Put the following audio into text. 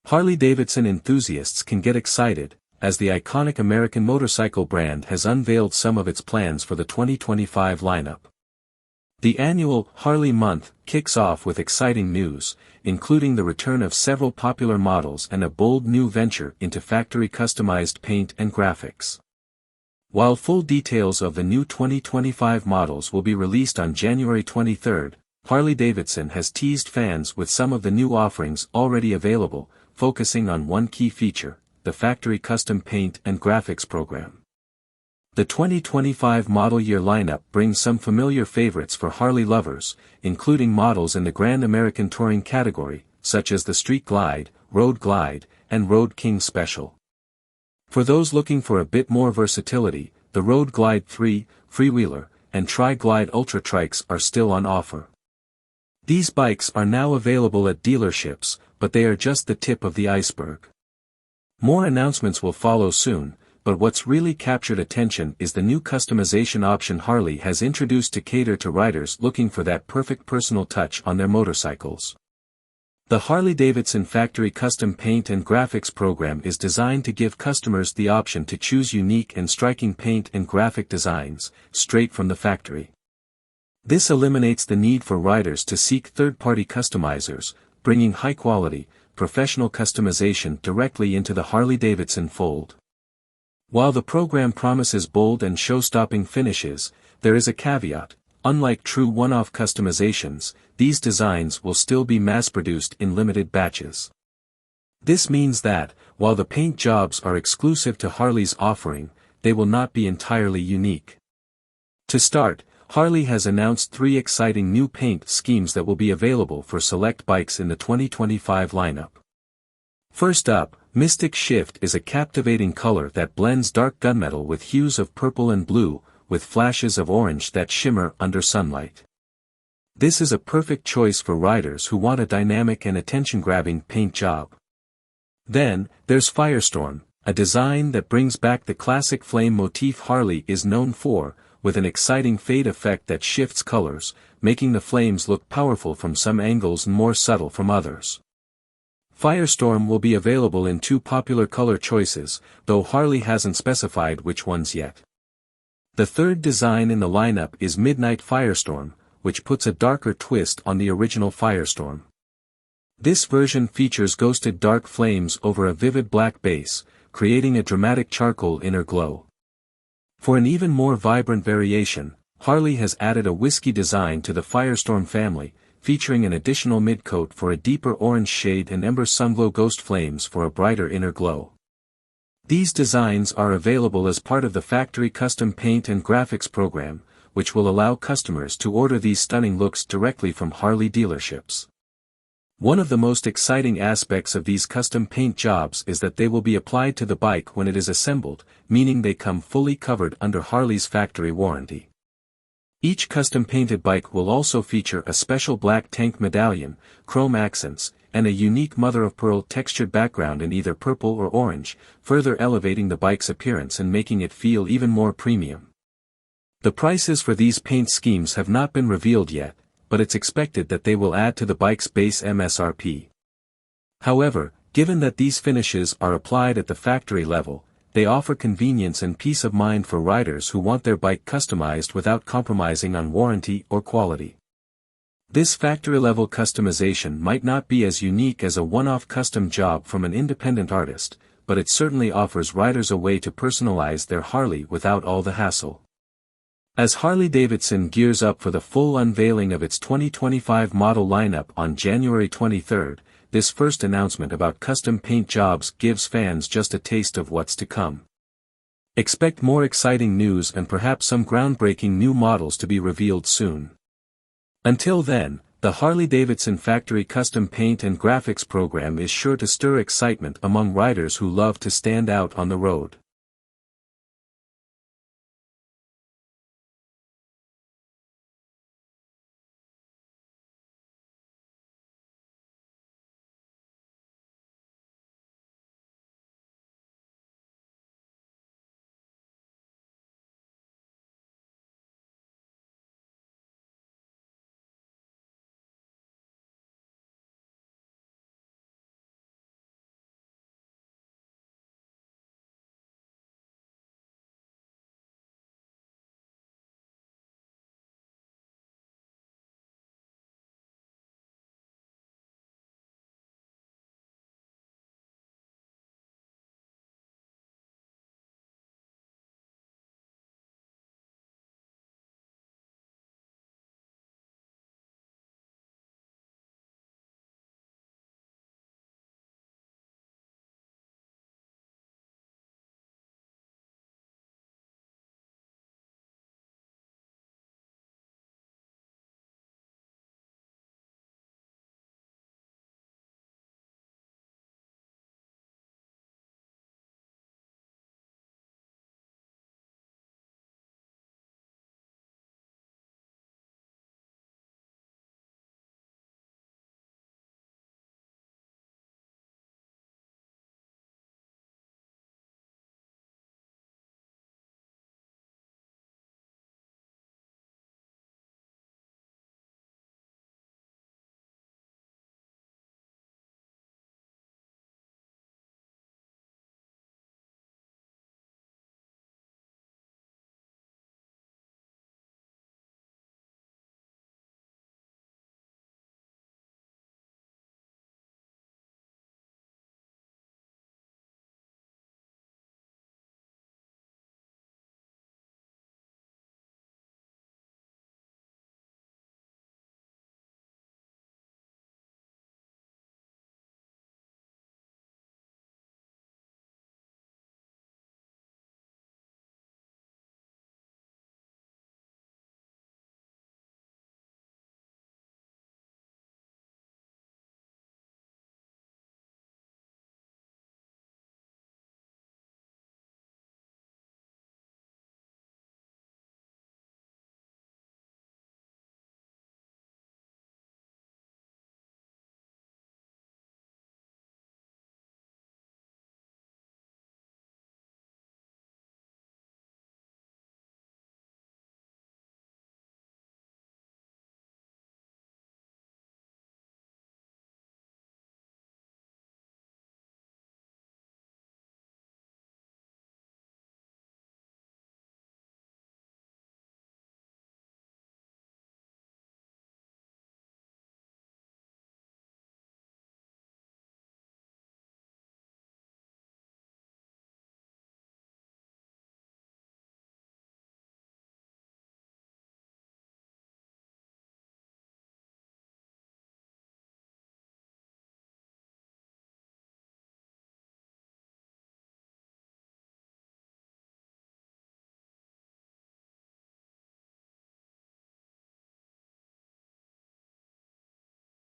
Harley-Davidson enthusiasts can get excited, as the iconic American motorcycle brand has unveiled some of its plans for the 2025 lineup. The annual Harley Month kicks off with exciting news, including the return of several popular models and a bold new venture into factory-customized paint and graphics. While full details of the new 2025 models will be released on January 23, Harley-Davidson has teased fans with some of the new offerings already available, focusing on one key feature, the factory custom paint and graphics program. The 2025 model year lineup brings some familiar favorites for Harley lovers, including models in the Grand American Touring category, such as the Street Glide, Road Glide, and Road King Special. For those looking for a bit more versatility, the Road Glide 3, Freewheeler, and Tri-Glide Ultra Trikes are still on offer. These bikes are now available at dealerships, but they are just the tip of the iceberg. More announcements will follow soon, but what's really captured attention is the new customization option Harley has introduced to cater to riders looking for that perfect personal touch on their motorcycles. The Harley-Davidson Factory Custom Paint and Graphics program is designed to give customers the option to choose unique and striking paint and graphic designs, straight from the factory. This eliminates the need for riders to seek third-party customizers, bringing high-quality, professional customization directly into the Harley-Davidson fold. While the program promises bold and show-stopping finishes, there is a caveat: unlike true one-off customizations, these designs will still be mass-produced in limited batches. This means that, while the paint jobs are exclusive to Harley's offering, they will not be entirely unique. To start, Harley has announced 3 exciting new paint schemes that will be available for select bikes in the 2025 lineup. First up, Mystic Shift is a captivating color that blends dark gunmetal with hues of purple and blue, with flashes of orange that shimmer under sunlight. This is a perfect choice for riders who want a dynamic and attention-grabbing paint job. Then, there's Firestorm, a design that brings back the classic flame motif Harley is known for, with an exciting fade effect that shifts colors, making the flames look powerful from some angles and more subtle from others. Firestorm will be available in 2 popular color choices, though Harley hasn't specified which ones yet. The third design in the lineup is Midnight Firestorm, which puts a darker twist on the original Firestorm. This version features ghosted dark flames over a vivid black base, creating a dramatic charcoal inner glow. For an even more vibrant variation, Harley has added a whiskey design to the Firestorm family, featuring an additional midcoat for a deeper orange shade and ember sunglow ghost flames for a brighter inner glow. These designs are available as part of the Factory Custom Paint and Graphics program, which will allow customers to order these stunning looks directly from Harley dealerships. One of the most exciting aspects of these custom paint jobs is that they will be applied to the bike when it is assembled, meaning they come fully covered under Harley's factory warranty. Each custom-painted bike will also feature a special black tank medallion, chrome accents, and a unique mother-of-pearl textured background in either purple or orange, further elevating the bike's appearance and making it feel even more premium. The prices for these paint schemes have not been revealed yet, but it's expected that they will add to the bike's base MSRP. However, given that these finishes are applied at the factory level, they offer convenience and peace of mind for riders who want their bike customized without compromising on warranty or quality. This factory-level customization might not be as unique as a one-off custom job from an independent artist, but it certainly offers riders a way to personalize their Harley without all the hassle. As Harley-Davidson gears up for the full unveiling of its 2025 model lineup on January 23, this first announcement about custom paint jobs gives fans just a taste of what's to come. Expect more exciting news and perhaps some groundbreaking new models to be revealed soon. Until then, the Harley-Davidson Factory Custom Paint and Graphics program is sure to stir excitement among riders who love to stand out on the road.